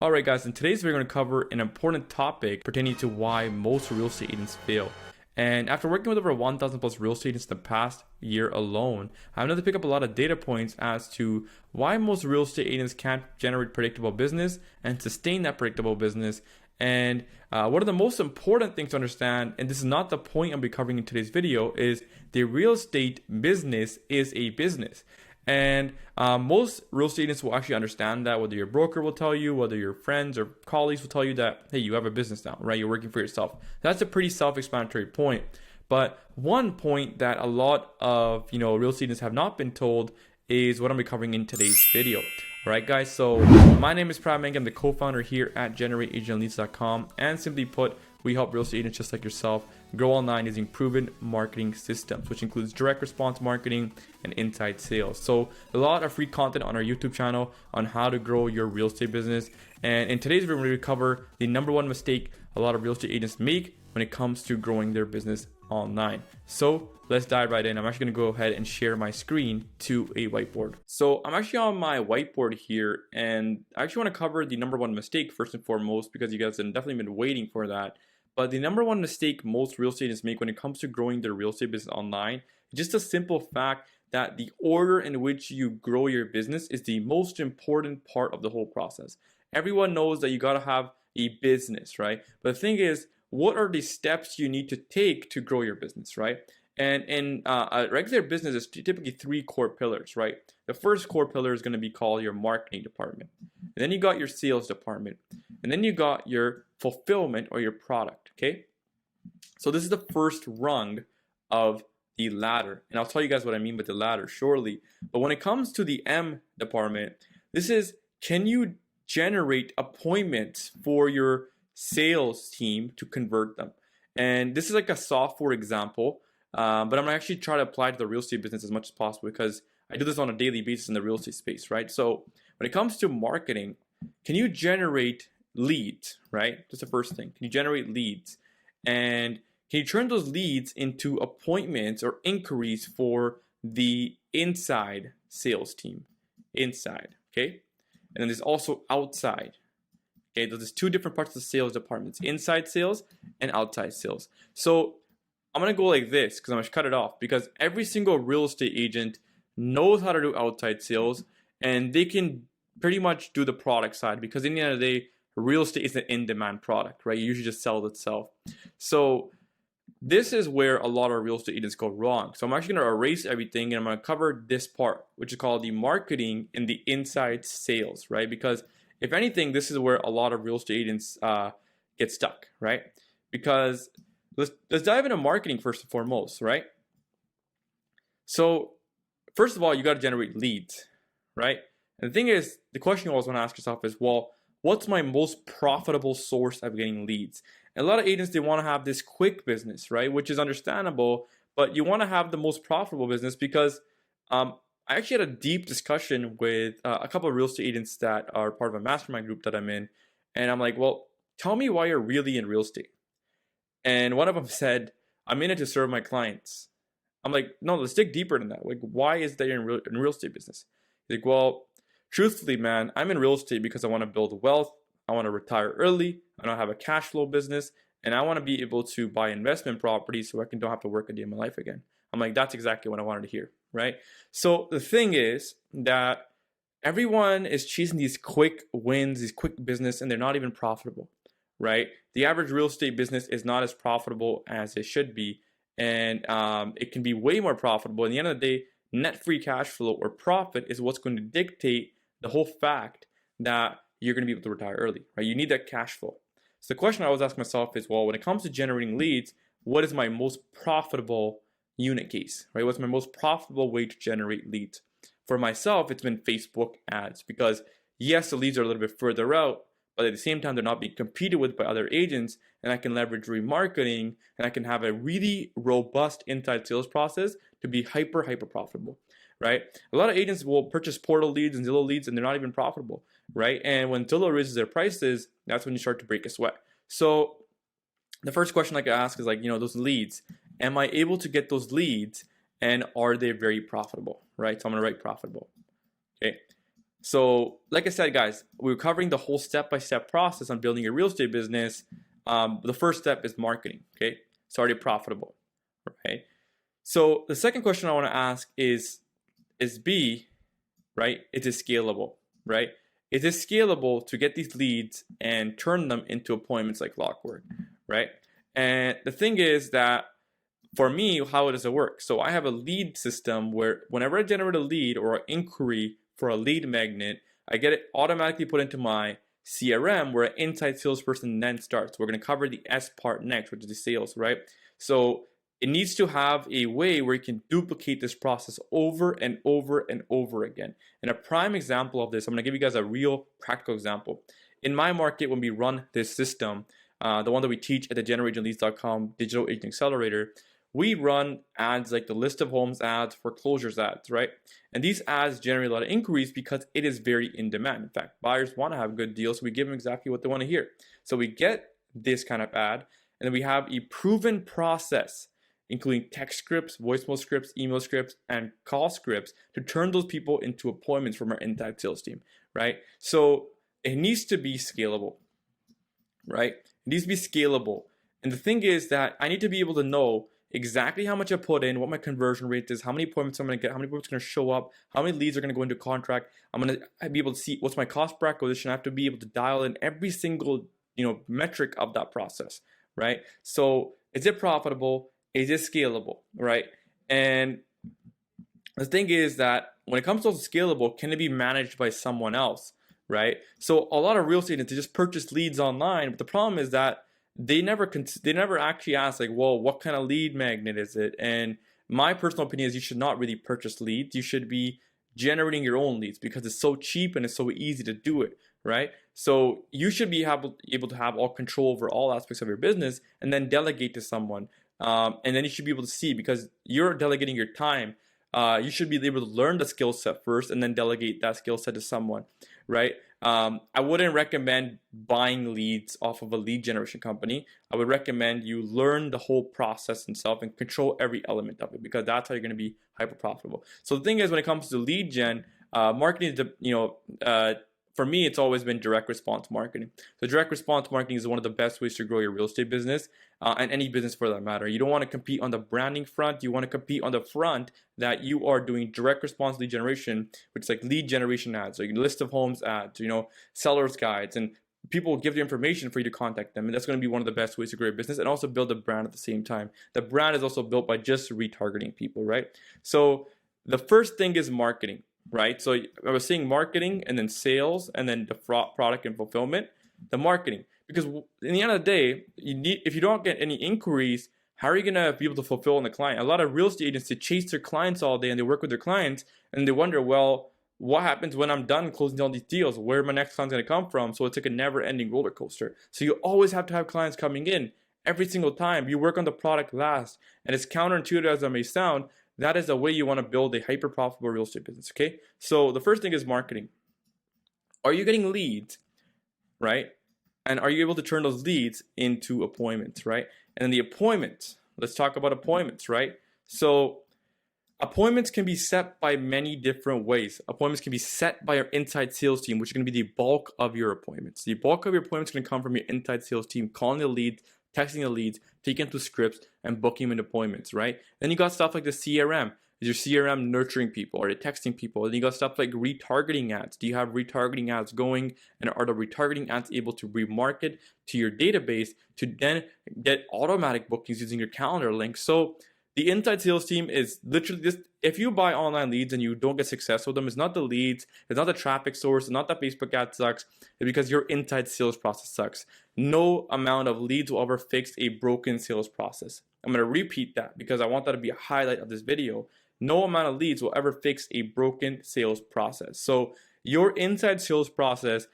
Alright guys, in today's video we're going to cover an important topic pertaining to why most real estate agents fail. And after working with over 1,000 plus real estate agents in the past year alone, I've been able to pick up a lot of data points as to why most real estate agents can't generate predictable business and sustain that predictable business. And one of the most important things to understand, and this is not the point I'll be covering in today's video, is the real estate business is a business. And most real estate agents will actually understand that, whether your broker will tell you, whether your friends or colleagues will tell you that, hey, you have a business now, right? You're working for yourself. That's a pretty self-explanatory point. But one point that a lot of real estate agents have not been told is what I'm covering in today's video. All right, guys. So my name is Prab Meng. I'm the co-founder here at GenerateAgentLeads.com, and simply put, we help real estate agents just like yourself grow online using proven marketing systems, which includes direct response marketing and inside sales. So a lot of free content on our YouTube channel on how to grow your real estate business. And in today's video, we're going to cover the number one mistake a lot of real estate agents make when it comes to growing their business online. So let's dive right in. I'm actually going to go ahead and share my screen to a whiteboard. So I'm actually on my whiteboard here, and I actually want to cover the number one mistake first and foremost, because you guys have definitely been waiting for that. But the number one mistake most real estate agents make when it comes to growing their real estate business online is just a simple fact that the order in which you grow your business is the most important part of the whole process. Everyone knows that you got to have a business, right? But the thing is, what are the steps you need to take to grow your business, right? And in a regular business, it's typically three core pillars, right? The first core pillar is going to be called your marketing department. And then you got your sales department. And then you got your fulfillment or your product, okay? So this is the first rung of the ladder. And I'll tell you guys what I mean by the ladder shortly. But when it comes to the M department, this is, can you generate appointments for your sales team to convert them? And this is like a software example, but I'm gonna actually try to apply to the real estate business as much as possible, because I do this on a daily basis in the real estate space, right? So when it comes to marketing, can you generate leads, right? That's the first thing. Can you generate leads? And can you turn those leads into appointments or inquiries for the inside sales team? Inside, okay? And then there's also outside. Okay, there's two different parts of the sales departments: inside sales and outside sales. So I'm gonna go like this, because I'm gonna cut it off, because every single real estate agent knows how to do outside sales, and they can pretty much do the product side, because in the end of the day, real estate is an in-demand product, right? You usually just sell it itself. So this is where a lot of real estate agents go wrong. So I'm actually going to erase everything, and I'm going to cover this part, which is called the marketing and the inside sales, right? Because if anything, this is where a lot of real estate agents get stuck, right? Because let's dive into marketing first and foremost, right? So first of all, you got to generate leads, right? And the thing is, the question you always want to ask yourself is, well, what's my most profitable source of getting leads? And a lot of agents, they want to have this quick business, right? Which is understandable, but you want to have the most profitable business, because I actually had a deep discussion with a couple of real estate agents that are part of a mastermind group that I'm in. And I'm like, well, tell me why you're really in real estate. And one of them said, I'm in it to serve my clients. I'm like, no, let's dig deeper than that. Like, why is that you're in real estate business? He's like, well, truthfully, man, I'm in real estate because I want to build wealth. I want to retire early. I don't have a cash flow business, and I want to be able to buy investment properties so I don't have to work a day in my life again. I'm like, that's exactly what I wanted to hear, right? So the thing is that everyone is chasing these quick wins, these quick business, and they're not even profitable, right? The average real estate business is not as profitable as it should be, and it can be way more profitable. In the end of the day, net free cash flow or profit is what's going to dictate the whole fact that you're going to be able to retire early, right? You need that cash flow. So the question I always ask myself is, well, when it comes to generating leads, what is my most profitable unit case, right? What's my most profitable way to generate leads? For myself, it's been Facebook ads, because yes, the leads are a little bit further out, but at the same time, they're not being competed with by other agents, and I can leverage remarketing, and I can have a really robust inside sales process to be hyper profitable, right? A lot of agents will purchase portal leads and Zillow leads, and they're not even profitable, right? And when Zillow raises their prices, that's when you start to break a sweat. So the first question I could ask is, like, those leads, am I able to get those leads, and are they very profitable, right? So I'm gonna write profitable, okay? So, like I said, guys, we're covering the whole step-by-step process on building a real estate business. The first step is marketing. Okay, it's already profitable, right? So the second question I want to ask is B, right? Is it scalable, right? Is it scalable to get these leads and turn them into appointments like clockwork, right? And the thing is that for me, how does it work? So I have a lead system where whenever I generate a lead or an inquiry for a lead magnet, I get it automatically put into my CRM where an inside salesperson then starts. We're going to cover the S part next, which is the sales, right? So it needs to have a way where you can duplicate this process over and over and over again. And a prime example of this, I'm going to give you guys a real practical example. In my market, when we run this system, the one that we teach at the generatingleads.com digital agent accelerator, we run ads like the list of homes ads, foreclosures ads, right? And these ads generate a lot of inquiries because it is very in demand. In fact, buyers want to have good deals, so we give them exactly what they want to hear. So we get this kind of ad, and then we have a proven process, including text scripts, voicemail scripts, email scripts, and call scripts to turn those people into appointments from our inside sales team, right? So it needs to be scalable, right? It needs to be scalable. And the thing is that I need to be able to know exactly how much I put in, what my conversion rate is, how many appointments I'm going to get, how many appointments are going to show up, how many leads are going to go into contract. I'm going to be able to see what's my cost per acquisition. I have to be able to dial in every single, metric of that process, right? So is it profitable? Is it scalable, right? And the thing is that when it comes to scalable, can it be managed by someone else, right? So a lot of real estate agents just purchase leads online, but the problem is that they never actually ask like, well, what kind of lead magnet is it? And my personal opinion is you should not really purchase leads. You should be generating your own leads because it's so cheap and it's so easy to do it, right? So you should be able to have all control over all aspects of your business and then delegate to someone. And then you should be able to see, because you're delegating your time, you should be able to learn the skill set first and then delegate that skill set to someone, right? I wouldn't recommend buying leads off of a lead generation company. I would recommend you learn the whole process itself and control every element of it, because that's how you're going to be hyper profitable. So the thing is, when it comes to lead gen, marketing is for me, it's always been direct response marketing. So direct response marketing is one of the best ways to grow your real estate business, and any business for that matter. You don't want to compete on the branding front. You want to compete on the front that you are doing direct response lead generation, which is like lead generation ads, so you can list of homes ads, sellers guides, and people will give you information for you to contact them. And that's going to be one of the best ways to grow your business and also build a brand at the same time. The brand is also built by just retargeting people, right? So the first thing is marketing. Right, so I was saying marketing, and then sales, and then the product and fulfillment. The marketing, because in the end of the day, if you don't get any inquiries, how are you gonna be able to fulfill on the client? A lot of real estate agents, they chase their clients all day and they work with their clients, and they wonder, well, what happens when I'm done closing all these deals? Where my next client's gonna come from? So it's like a never-ending roller coaster. So you always have to have clients coming in every single time. You work on the product last, and it's counterintuitive as it may sound. That is the way you want to build a hyper profitable real estate business, okay? So the first thing is marketing. Are you getting leads, right? And are you able to turn those leads into appointments, right? And then the appointments, let's talk about appointments, right? So appointments can be set by many different ways. Appointments can be set by our inside sales team, which is going to be the bulk of your appointments. The bulk of your appointments is going to come from your inside sales team, calling the leads, texting the leads, taking them to scripts, and booking them in appointments, right? Then you got stuff like the CRM. Is your CRM nurturing people? Are they texting people? And you got stuff like retargeting ads. Do you have retargeting ads going? And are the retargeting ads able to remarket to your database to then get automatic bookings using your calendar link? So the inside sales team is literally just, if you buy online leads and you don't get success with them, it's not the leads, it's not the traffic source, it's not that Facebook ad sucks, it's because your inside sales process sucks. No amount of leads will ever fix a broken sales process. I'm going to repeat that because I want that to be a highlight of this video. No amount of leads will ever fix a broken sales process. So your inside sales process,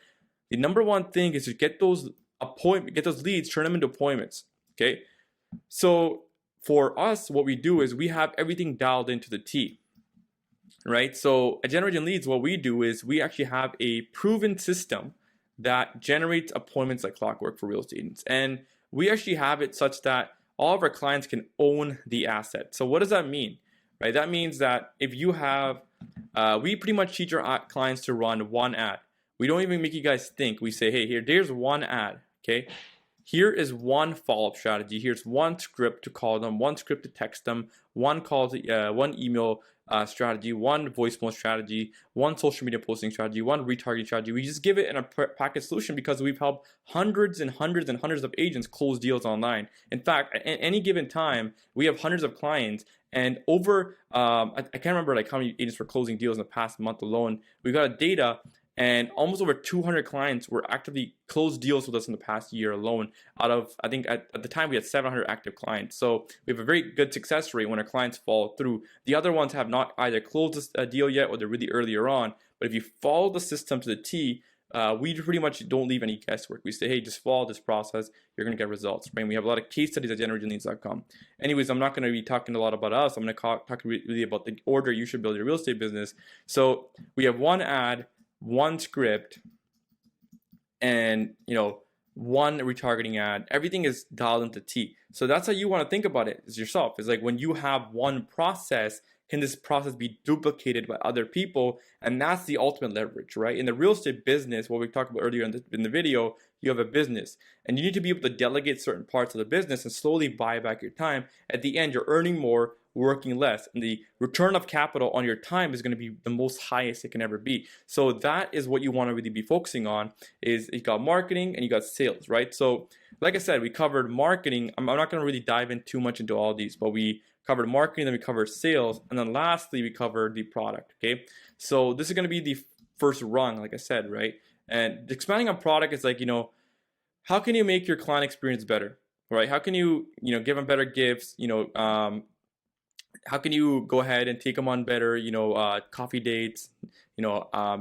the number one thing is to get those leads, turn them into appointments. Okay. So for us, what we do is we have everything dialed into the T, right? So at Generating Leads, what we do is we actually have a proven system that generates appointments like clockwork for real estate agents. And we actually have it such that all of our clients can own the asset. So what does that mean, right? That means that if you have, we pretty much teach our clients to run one ad. We don't even make you guys think. We say, hey, there's one ad, okay? Here is one follow-up strategy. Here's one script to call them, one script to text them, one email strategy, one voicemail strategy, one social media posting strategy, one retargeting strategy. We just give it in a package solution because we've helped hundreds and hundreds and hundreds of agents close deals online. In fact, at any given time, we have hundreds of clients, and over I can't remember like how many agents were closing deals in the past month alone. We got data, and almost over 200 clients were actively closed deals with us in the past year alone. Out of, I think at the time we had 700 active clients. So we have a very good success rate when our clients follow through. The other ones have not either closed a deal yet, or they're really earlier on. But if you follow the system to the T, we pretty much don't leave any guesswork. We say, hey, just follow this process, you're going to get results, right? We have a lot of case studies at generateagentleads.com. Anyways, I'm not going to be talking a lot about us. I'm going to talk really about the order you should build your real estate business. So we have one ad, one script, and one retargeting ad. Everything is dialed into T. So that's how you want to think about it as yourself. It's like when you have one process, can this process be duplicated by other people? And that's the ultimate leverage, right? In the real estate business, what we talked about earlier in the video, you have a business and you need to be able to delegate certain parts of the business and slowly buy back your time. At the end, you're earning more, working less, and the return of capital on your time is going to be the most highest it can ever be. So that is what you want to really be focusing on. Is you got marketing and you got sales, right? So like I said, we covered marketing. I'm not going to really dive in too much into all these, but we covered marketing, then we covered sales, and then lastly we covered the product. Okay, so this is going to be the first rung, like I said, right? And expanding on product is like, how can you make your client experience better, right? How can you give them better gifts, how can you go ahead and take them on better, coffee dates,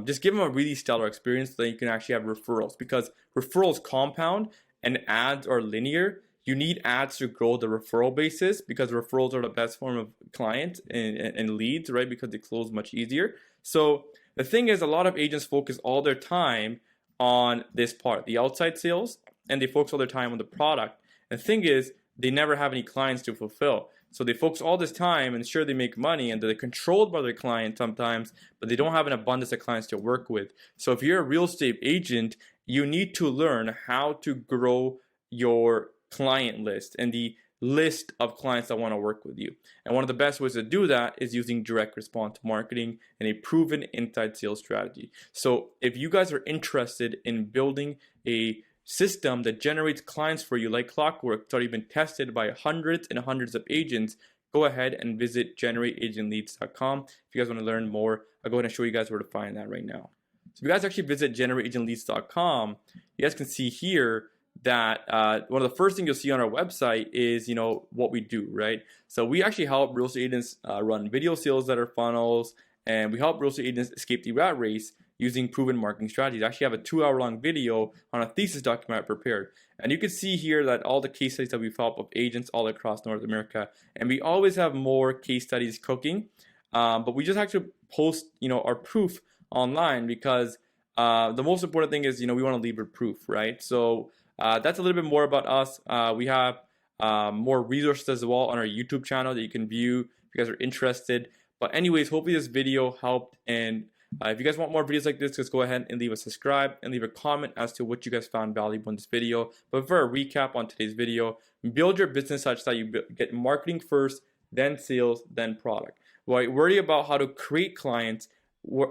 just give them a really stellar experience so that you can actually have referrals, because referrals compound and ads are linear. You need ads to grow the referral basis, because referrals are the best form of clients and leads, right? Because they close much easier. So the thing is, a lot of agents focus all their time on this part, the outside sales, and they focus all their time on the product. And the thing is, they never have any clients to fulfill. So they focus all this time and sure they make money and they're controlled by their clients sometimes, but they don't have an abundance of clients to work with. So if you're a real estate agent, you need to learn how to grow your client list and the list of clients that want to work with you. And one of the best ways to do that is using direct response marketing and a proven inside sales strategy. So if you guys are interested in building a system that generates clients for you like clockwork, it's already been tested by hundreds and hundreds of agents, go ahead and visit generateagentleads.com. If you guys want to learn more, I'll go ahead and show you guys where to find that right now. So if you guys actually visit generateagentleads.com, you guys can see here that one of the first things you'll see on our website is what we do, right? So we actually help real estate agents run video sales that are funnels, and we help real estate agents escape the rat race using proven marketing strategies. I actually have a 2-hour-long video on a thesis document I prepared. And you can see here that all the case studies that we've helped of agents all across North America. And we always have more case studies cooking. But we just have to post, our proof online, because the most important thing is, we want to leave a proof, right? So that's a little bit more about us. We have more resources as well on our YouTube channel that you can view if you guys are interested. But anyways, hopefully this video helped, and if you guys want more videos like this, just go ahead and leave a subscribe and leave a comment as to what you guys found valuable in this video. But for a recap on today's video, build your business such that you get marketing first, then sales, then product. Right? Worry about how to create clients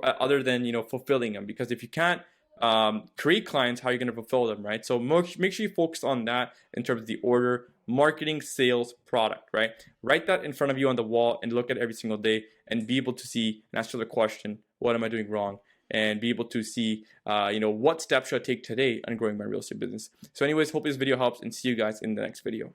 other than fulfilling them, because if you can't create clients, how are you going to fulfill them, right? So make sure you focus on that in terms of the order: marketing, sales, product, right? Write that in front of you on the wall and look at it every single day and be able to see and answer the question, what am I doing wrong? And be able to see, what steps should I take today on growing my real estate business. So anyways, hope this video helps, and see you guys in the next video.